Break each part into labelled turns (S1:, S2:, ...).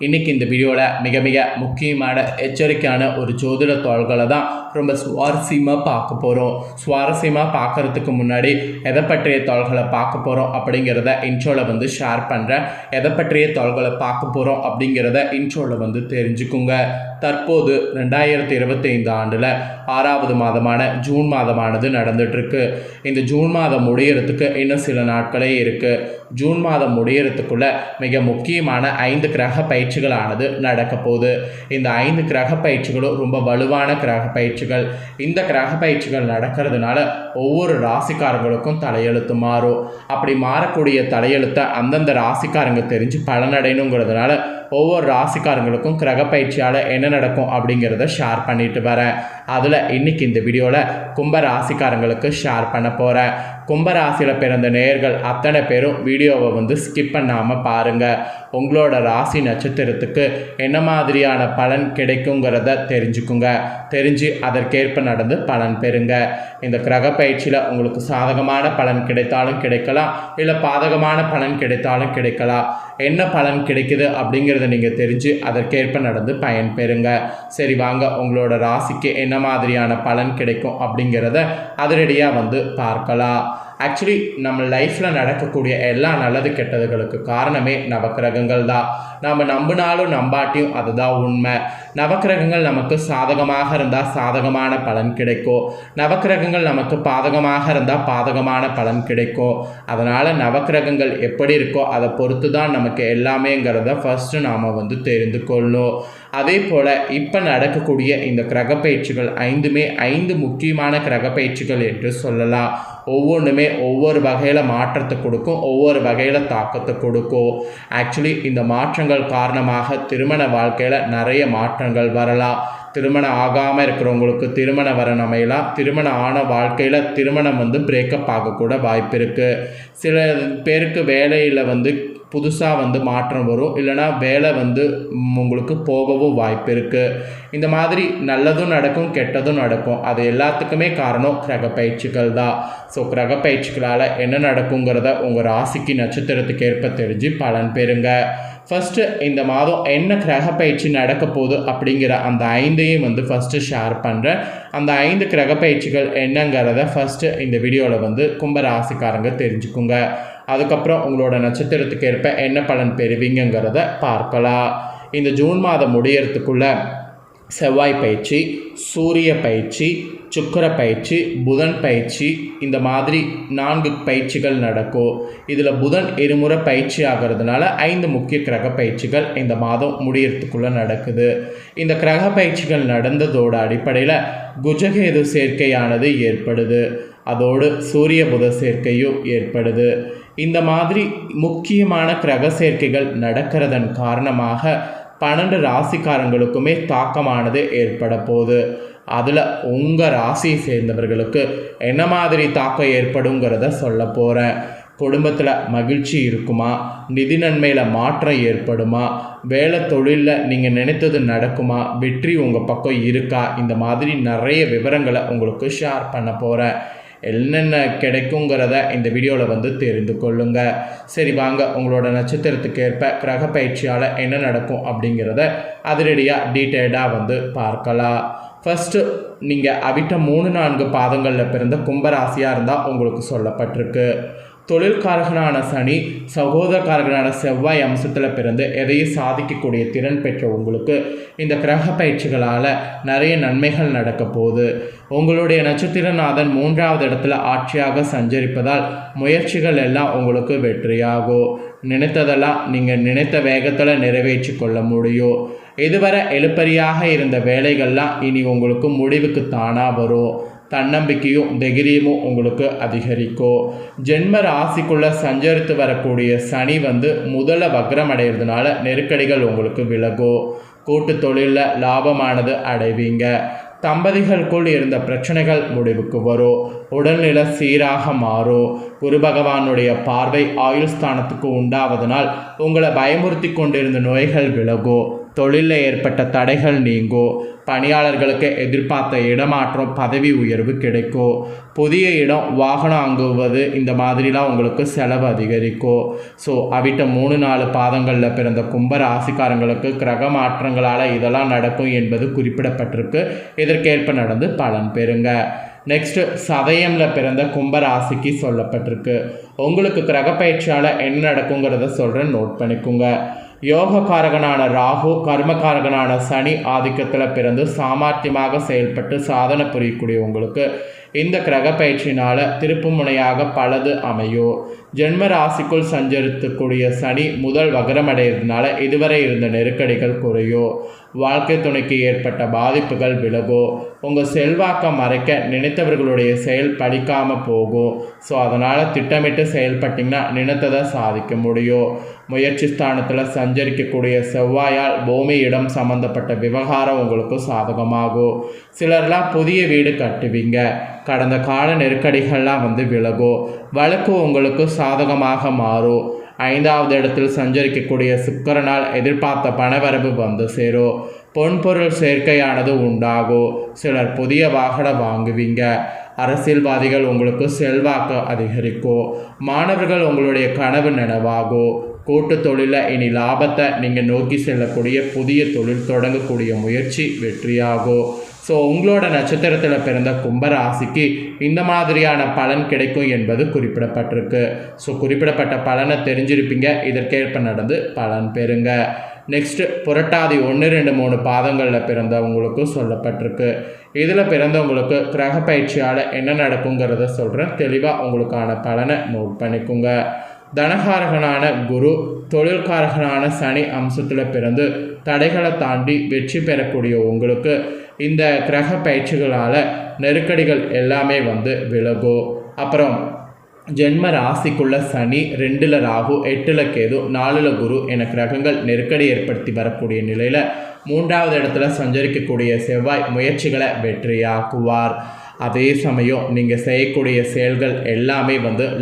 S1: இன்றைக்கி இந்த வீடியோவில் மிக மிக முக்கியமான எச்சரிக்கையான ஒரு ஜோதிட தாள்களை தான் ரொம்ப சுவாரஸ்யமாக பார்க்க போகிறோம். சுவாரஸ்யமாக பார்க்குறதுக்கு முன்னாடி எதை பற்றிய தாள்களை பார்க்க போகிறோம் அப்படிங்கிறத இன்ட்ரோவில் ஷேர் பண்ணுறேன். எதை பற்றிய தாள்களை பார்க்க போகிறோம் அப்படிங்கிறத இன்ட்ரோவில் தெரிஞ்சுக்குங்க. தற்போது 2025 ஆண்டில் 6வது மாதமான ஜூன் மாதமானது நடந்துகிட்ருக்கு. இந்த ஜூன் மாதம் முடியறதுக்கு இன்னும் சில நாட்களே இருக்குது. ஜூன் மாதம் முடியறதுக்குள்ள மிக முக்கியமான 5 கிரக பயிற்சிகளானது நடக்க போகுது. இந்த 5 கிரக பயிற்சிகளும் ரொம்ப வலுவான கிரக பயிற்சிகள். இந்த கிரக பயிற்சிகள் நடக்கிறதுனால ஒவ்வொரு ராசிக்காரங்களுக்கும் தலையெழுத்து மாறும். அப்படி மாறக்கூடிய தலையெழுத்தை அந்தந்த ராசிக்காரங்க தெரிஞ்சு பலனடையணுங்கிறதுனால ஒவ்வொரு ராசிக்காரங்களுக்கும் கிரக பயிற்சியால் என்ன நடக்கும் அப்படிங்கிறத ஷேர் பண்ணிட்டு வரேன். அதில் இன்றைக்கி இந்த வீடியோவில் கும்ப ராசிக்காரங்களுக்கு ஷேர் பண்ண போகிறேன். கும்பராசியில் பிறந்த நேயர்கள் அத்தனை பேரும் வீடியோவை ஸ்கிப் பண்ணாமல் பாருங்கள். உங்களோட ராசி நட்சத்திரத்துக்கு என்ன மாதிரியான பலன் கிடைக்குங்கிறத தெரிஞ்சுக்குங்க. தெரிஞ்சு அதற்கேற்ப நடந்து பலன் பெறுங்க. இந்த கிரக பயிற்சியில் உங்களுக்கு சாதகமான பலன் கிடைத்தாலும் கிடைக்கலாம், இல்லை பாதகமான பலன் கிடைத்தாலும் கிடைக்கலாம். என்ன பலன் கிடைக்குது அப்படிங்கிறத நீங்கள் தெரிஞ்சு அதற்கேற்ப நடந்து பயன் பெறுங்க. சரி வாங்க, உங்களோட ராசிக்கு என்ன மாதிரியான பலன் கிடைக்கும் அப்படிங்கிறத அதிரடியாக பார்க்கலாம். ஆக்சுவலி நம்ம லைஃப்பில் நடக்கக்கூடிய எல்லா நல்லது கெட்டதுகளுக்கு காரணமே நவக்கிரகங்கள் தான். நம்ம நம்பினாலும் நம்பாட்டியும் அதுதான் உண்மை. நவக்கிரகங்கள் நமக்கு சாதகமாக இருந்தால் சாதகமான பலன் கிடைக்கும், நவக்கிரகங்கள் நமக்கு பாதகமாக இருந்தால் பாதகமான பலன் கிடைக்கும். அதனால் நவக்கிரகங்கள் எப்படி இருக்கோ அதை பொறுத்து தான் நமக்கு எல்லாமேங்கிறத ஃபஸ்ட்டு நாம் தெரிந்து கொள்ளணும். அதே போல் இப்போ நடக்கக்கூடிய இந்த கிரக பயிற்சிகள் 5மே 5 முக்கியமான கிரக பயிற்சிகள் என்று சொல்லலாம். ஒவ்வொன்றுமே ஒவ்வொரு வகையில் மாற்றத்தை கொடுக்கும், ஒவ்வொரு வகையில் தாக்கத்தை கொடுக்கும். ஆக்சுவலி இந்த மாற்றங்கள் காரணமாக திருமண வாழ்க்கையில் நிறைய மாற்றங்கள் வரலாம். திருமணம் ஆகாமல் இருக்கிறவங்களுக்கு திருமணம் வர அமையலாம். திருமணம் ஆன வாழ்க்கையில் திருமணம் பிரேக்கப் ஆகக்கூட வாய்ப்பு இருக்குது. சில பேருக்கு வேலையில் புதுசாக மாற்றம் வரும், இல்லைனா வேலை உங்களுக்கு போகவும் வாய்ப்பு இருக்குது. இந்த மாதிரி நல்லதும் நடக்கும், கெட்டதும் நடக்கும். அது எல்லாத்துக்குமே காரணம் கிரக பயிற்சிகள் தான். ஸோ கிரக பயிற்சிகளால் என்ன நடக்குங்கிறத உங்கள் ராசிக்கு நட்சத்திரத்துக்கு ஏற்ப தெரிஞ்சு பலன் பெறுங்க. ஃபஸ்ட்டு இந்த மாதம் என்ன கிரக பயிற்சி நடக்க போகுது அப்படிங்கிற அந்த 5ஐயும் ஃபஸ்ட்டு ஷேர் பண்ணுறேன். அந்த 5 கிரக பயிற்சிகள் என்னங்கிறத ஃபஸ்ட்டு இந்த வீடியோவில் கும்ப ராசிக்காரங்க தெரிஞ்சுக்குங்க. அதுக்கப்புறம் உங்களோட நட்சத்திரத்துக்கு ஏற்ப என்ன பலன் பெறுவீங்கிறத பார்க்கலாம். இந்த ஜூன் மாதம் முடியறதுக்குள்ள செவ்வாய் பயிற்சி, சூரிய பயிற்சி, சுக்கிர பயிற்சி, புதன் பயிற்சி, இந்த மாதிரி 4 பயிற்சிகள் நடக்கும். இதில் புதன் இருமுறை பயிற்சி ஆகிறதுனால 5 முக்கிய கிரக பயிற்சிகள் இந்த மாதம் முடியறதுக்குள்ளே நடக்குது. இந்த கிரக பயிற்சிகள் நடந்ததோட அடிப்படையில் குஜகேது சேர்க்கையானது ஏற்படுது. அதோடு சூரிய புத சேர்க்கையும் ஏற்படுது. இந்த மாதிரி முக்கியமான கிரக சேர்க்கைகள் நடக்கிறதன் காரணமாக 12 ராசிக்காரங்களுக்குமே தாக்கமானது ஏற்பட போகுது. அதில் உங்கள் ராசியை சேர்ந்தவர்களுக்கு என்ன மாதிரி தாக்கம் ஏற்படுங்கிறத சொல்ல போகிறேன். குடும்பத்தில் மகிழ்ச்சி இருக்குமா, நிதி நன்மையில் மாற்றம் ஏற்படுமா, வேலை தொழிலில் நீங்கள் நினைத்தது நடக்குமா, வெற்றி உங்கள் பக்கம் இருக்கா, இந்த மாதிரி நிறைய விவரங்களை உங்களுக்கு ஷேர் பண்ண போகிறேன். என்னென்ன கிடைக்குங்கிறத இந்த வீடியோவில் தெரிந்து கொள்ளுங்க. சரி வாங்க, உங்களோட நட்சத்திரத்துக்கு ஏற்ப கிரக பயிற்சியால் என்ன நடக்கும் அப்படிங்கிறத அதிரடியாக டீட்டெயில்டாக பார்க்கலாம். ஃபஸ்ட்டு நீங்கள் அவிட்ட 3-4 பாதங்களில் பிறந்த கும்பராசியாக இருந்தால் உங்களுக்கு சொல்லப்பட்டிருக்கு. தொழில்காரகனான சனி, சகோதரக்காரகனான செவ்வாய் அம்சத்தில் பிறந்து எதையும் சாதிக்கக்கூடிய திறன் பெற்ற உங்களுக்கு இந்த கிரக பயிற்சிகளால் நிறைய நன்மைகள் நடக்க போகுது. உங்களுடைய நட்சத்திரநாதன் 3வது இடத்துல ஆட்சியாக சஞ்சரிப்பதால் முயற்சிகள் எல்லாம் உங்களுக்கு வெற்றியாகும். நினைத்ததெல்லாம் நீங்கள் நினைத்த வேகத்தில் நிறைவேற்றி கொள்ள முடியும். இதுவரை எழுப்பறியாக இருந்த வேலைகள்லாம் இனி உங்களுக்கு முடிவுக்கு தானாக வரும். தன்னம்பிக்கையும் தைரியமும் உங்களுக்கு அதிகரிக்கும். ஜென்ம ராசிக்குள்ளே சஞ்சரித்து வரக்கூடிய சனி முதல்ல வக்ரம் அடைகிறதுனால நெருக்கடிகள் உங்களுக்கு விலகும். கூட்டு தொழிலில் லாபமானது அடைவீங்க. தம்பதிகளுக்குள் இருந்த பிரச்சனைகள் முடிவுக்கு வரும். உடல்நிலை சீராக மாறும். குரு பகவானுடைய பார்வை ஆயுள் ஸ்தானத்துக்கு உண்டாவதனால் உங்களை பயமுறுத்தி கொண்டிருந்த நோய்கள் விலகும். தொழிலில் ஏற்பட்ட தடைகள் நீங்கும். பணியாளர்களுக்கு எதிர்பார்த்த இடமாற்றம், பதவி உயர்வு கிடைக்கும். புதிய இடம், வாகனம் வாங்குவது இந்த மாதிரிலாம் உங்களுக்கு செலவு அதிகரிக்கும். ஸோ அவிட்ட 3-4 பாதங்களில் பிறந்த கும்ப ராசிக்காரங்களுக்கு கிரக மாற்றங்களால் இதெல்லாம் நடக்கும் என்பது குறிப்பிடப்பட்டிருக்கு. இதற்கேற்ப நடந்து பலன் பெறுங்க. நெக்ஸ்ட்டு சதயமில் பிறந்த கும்ப ராசிக்கு சொல்லப்பட்டிருக்கு. உங்களுக்கு கிரக பயிற்சியால் என்ன நடக்குங்கிறத சொல்கிறேன், நோட் பண்ணிக்கோங்க. யோகக்காரகனான ராகு, கர்மக்காரகனான சனி ஆதிக்கத்தில் பிறந்து சாமர்த்தியமாக செயல்பட்டு சாதனை புரியக்கூடிய உங்களுக்கு இந்த கிரக பயிற்சியினால் திருப்பு முனையாக பலது அமையும். ஜென்ம ராசிக்குள் சஞ்சரிக்கக்கூடிய சனி முதல் வகரமடைகிறதுனால இதுவரை இருந்த நெருக்கடிகள் குறையும். வாழ்க்கை துணைக்கு ஏற்பட்ட பாதிப்புகள் விலகும். உங்கள் செல்வாக்கை மறைக்க நினைத்தவர்களுடைய செயல் பலிக்காமல் போகும். ஸோ அதனால் திட்டமிட்டு செயல்பட்டிங்கன்னா நினைத்ததை சாதிக்க முடியும். முயற்சி ஸ்தானத்தில் சஞ்சரிக்கக்கூடிய செவ்வாயால் பூமி இடம் சம்பந்தப்பட்ட விவகாரம் உங்களுக்கு சாதகமாகும். சிலர்லாம் புதிய வீடு கட்டுவீங்க. கடந்த கால நெருக்கடிகள்லாம் விலகும். வழக்கு உங்களுக்கு சாதகமாக மாறும். 5வது இடத்தில் சஞ்சரிக்கக்கூடிய சுக்கிரனால் எதிர்பார்த்த பணவரவு சேரும். பொன்பொருள் சேர்க்கையானது உண்டாகும். சிலர் புதிய வாகனம் வாங்குவீங்க. அரசியல்வாதிகள் உங்களுக்கு செல்வாக்கு அதிகரிக்கும். மாணவர்கள் உங்களுடைய கனவு நனவாகும். கூட்டு தொழிலில் இனி லாபத்தை நீங்கள் நோக்கி செல்லக்கூடிய புதிய தொழில் தொடங்கக்கூடிய முயற்சி வெற்றியாகும். ஸோ உங்களோட நட்சத்திரத்தில் பிறந்த கும்பராசிக்கு இந்த மாதிரியான பலன் கிடைக்கும் என்பது குறிப்பிடப்பட்டிருக்கு. ஸோ குறிப்பிடப்பட்ட பலனை தெரிஞ்சிருப்பீங்க. இதற்கேற்ப நடந்து பலன் பெறுங்க. நெக்ஸ்ட்டு புரட்டாதி 1, 2, 3 பாதங்களில் பிறந்தவங்களுக்கு சொல்லப்பட்டிருக்கு. இதில் பிறந்தவங்களுக்கு கிரக பயிற்சியால் என்ன நடக்குங்கிறத சொல்கிறேன். தெளிவாக உங்களுக்கான பலனை நோட் பண்ணிக்கோங்க. தனகாரகனான குரு, தொழில்காரகனான சனி அம்சத்தில் பிறந்து தடைகளை தாண்டி வெற்றி பெறக்கூடிய உங்களுக்கு இந்த கிரக பயிற்சிகளால் நெருக்கடிகள் எல்லாமே விலகும். அப்புறம் ஜென்ம ராசிக்குள்ள சனி, 2ல் ராகு, 8ல் கேது, 4ல் குரு என கிரகங்கள் நெருக்கடி ஏற்படுத்தி வரக்கூடிய நிலையில் 3வது இடத்துல சஞ்சரிக்கக்கூடிய செவ்வாய் முயற்சிகளை வெற்றியாக்குவார். அதே சமயம் நீங்கள் செய்யக்கூடிய செயல்கள் எல்லாமே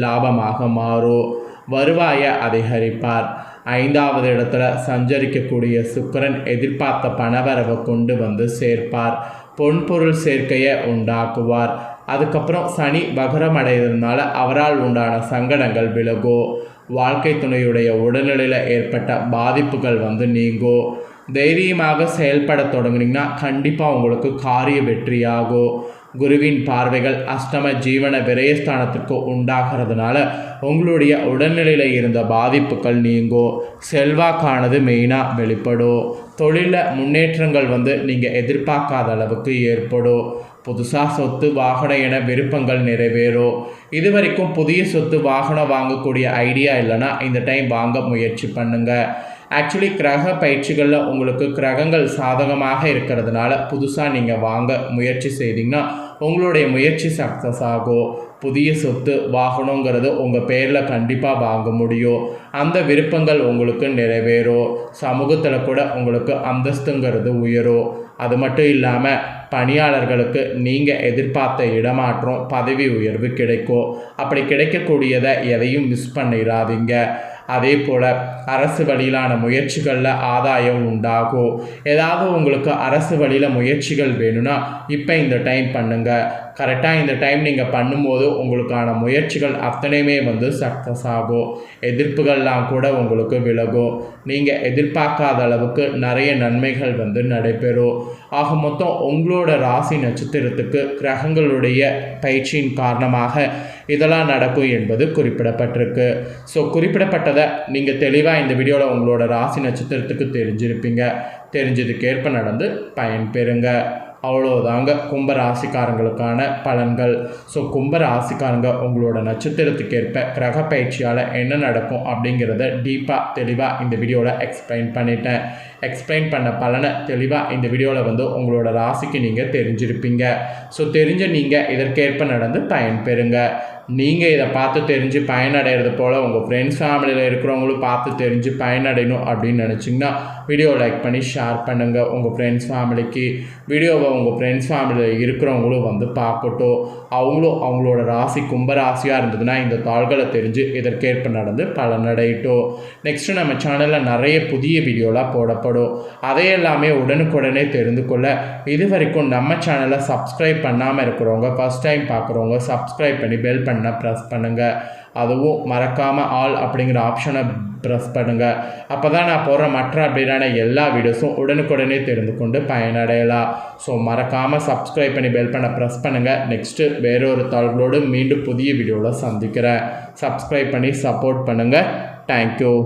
S1: லாபமாக மாறும். வருவாயை அதிகரிப்பார். 5வது இடத்துல சஞ்சரிக்கக்கூடிய சுக்கிரன் எதிர்பார்த்த பணவரவை கொண்டு சேர்ப்பார். பொன்பொருள் சேர்க்கையை உண்டாக்குவார். அதுக்கப்புறம் சனி வகரம் அடைகிறதுனால அவரால் உண்டான சங்கடங்கள் விலகும். வாழ்க்கை துணையுடைய உடல்நிலையில் ஏற்பட்ட பாதிப்புகள் நீங்கும். தைரியமாக செயல்பட தொடங்குனீங்கன்னா கண்டிப்பாக உங்களுக்கு காரிய வெற்றியாகும். குருவின் பார்வைகள் அஷ்டம ஜீவன விரயஸ்தானத்திற்கு உண்டாகிறதுனால உங்களுடைய உடல்நிலையில் இருந்த பாதிப்புகள் நீங்கும். செல்வாக்கானது மெயினாக வெளிப்படும். தொழிலில் முன்னேற்றங்கள் நீங்கள் எதிர்பார்க்காத அளவுக்கு ஏற்படும். புதுசாக சொத்து, வாகனம் என விருப்பங்கள் நிறைவேறும். இது வரைக்கும் புதிய சொத்து, வாகனம் வாங்கக்கூடிய ஐடியா இல்லைன்னா இந்த டைம் வாங்க முயற்சி பண்ணுங்கள். ஆக்சுவலி கிரக பயிற்சிகளில் உங்களுக்கு கிரகங்கள் சாதகமாக இருக்கிறதுனால புதுசாக நீங்கள் வாங்க முயற்சி செய்தீங்கன்னா உங்களுடைய முயற்சி சக்ஸஸ் ஆகும். புதிய சொத்து, வாகனங்கிறது உங்கள் பேரில் கண்டிப்பாக வாங்க முடியும். அந்த விருப்பங்கள் உங்களுக்கு நிறைவேறும். சமூகத்தில் கூட உங்களுக்கு அந்தஸ்துங்கிறது உயரும். அது மட்டும் இல்லாமல் பணியாளர்களுக்கு நீங்கள் எதிர்பார்த்த இடமாற்றம், பதவி உயர்வு கிடைக்கும். அப்படி கிடைக்கக்கூடியதை எதையும் மிஸ் பண்ணிடாதீங்க. அதே போல் அரசு வழியிலான முயற்சிகளில் ஆதாயம் உண்டாகும். ஏதாவது உங்களுக்கு அரசு வழியில் முயற்சிகள் வேணும்னா இப்போ இந்த டைம் பண்ணுங்கள். கரெக்டாக இந்த டைம் நீங்கள் பண்ணும்போது உங்களுக்கான முயற்சிகள் அத்தனையுமே சக்ஸஸ் ஆகும். எதிர்ப்புகள்லாம் கூட உங்களுக்கு விலகும். நீங்கள் எதிர்பார்க்காத அளவுக்கு நிறைய நன்மைகள் நடைபெறும். ஆக மொத்தம் உங்களோட ராசி நட்சத்திரத்துக்கு கிரகங்களுடைய பயிற்சியின் காரணமாக இதெல்லாம் நடக்கும் என்பது குறிப்பிடப்பட்டிருக்கு. ஸோ குறிப்பிடப்பட்டதை நீங்கள் தெளிவாக இந்த வீடியோவில் உங்களோட ராசி நட்சத்திரத்துக்கு தெரிஞ்சிருப்பீங்க. தெரிஞ்சதுக்கேற்ப நடந்து பயன்பெறுங்க. அவ்வளோதாங்க கும்ப ராசிக்காரங்களுக்கான பலன்கள். ஸோ கும்ப ராசிக்காரங்க உங்களோட நட்சத்திரத்துக்கேற்ப கிரக பயிற்சியால் என்ன நடக்கும் அப்படிங்கிறத டீப்பாக தெளிவாக இந்த வீடியோவில் எக்ஸ்பிளைன் பண்ணிட்டேன். எக்ஸ்பிளைன் பண்ண பலனை தெளிவாக இந்த வீடியோவில் உங்களோட ராசிக்கு நீங்கள் தெரிஞ்சிருப்பீங்க. ஸோ தெரிஞ்ச நீங்கள் இதற்கேற்ப நடந்து பயன்பெறுங்க. நீங்கள் இதை பார்த்து தெரிஞ்சு பயனடைகிறது போல் உங்கள் ஃப்ரெண்ட்ஸ் ஃபேமிலியில் இருக்கிறவங்களும் பார்த்து தெரிஞ்சு பயனடையணும் அப்படின்னு நினச்சிங்கன்னா வீடியோவை லைக் பண்ணி ஷேர் பண்ணுங்கள் உங்கள் ஃப்ரெண்ட்ஸ் ஃபேமிலிக்கு. வீடியோவை உங்கள் ஃப்ரெண்ட்ஸ் ஃபேமிலியில் இருக்கிறவங்களும் பார்க்கட்டும். அவங்களும் அவங்களோட ராசி கும்பராசியாக இருந்ததுன்னா இந்த தாள்களை தெரிஞ்சு இதற்கேற்ப நடந்து பலனடையட்டும். நெக்ஸ்ட்டு நம்ம சேனலில் நிறைய புதிய வீடியோலாம் போடப்படும். அதையெல்லாமே உடனுக்குடனே தெரிந்து கொள்ள இது வரைக்கும் நம்ம சேனலை சப்ஸ்கிரைப் பண்ணாமல் இருக்கிறவங்க, ஃபஸ்ட் டைம் பார்க்குறவங்க சப்ஸ்கிரைப் பண்ணி பெல் பண்ண ப்ரெஸ் பண்ணுங்கள். அதுவும் மறக்காமல் ஆல் அப்படிங்கிற ஆப்ஷனை ப்ரெஸ் பண்ணுங்கள். அப்போ தான் நான் போடுற மற்ற அப்படின்னா எல்லா வீடியோஸும் உடனுக்குடனே தெரிந்து கொண்டு பயனடையலாம். ஸோ மறக்காமல் சப்ஸ்கிரைப் பண்ணி பெல் பண்ண ப்ரெஸ் பண்ணுங்கள். நெக்ஸ்ட்டு வேறொரு தாள்களோடு மீண்டும் புதிய வீடியோவில் சந்திக்கிறேன். சப்ஸ்கிரைப் பண்ணி சப்போர்ட் பண்ணுங்கள். தேங்க்யூ.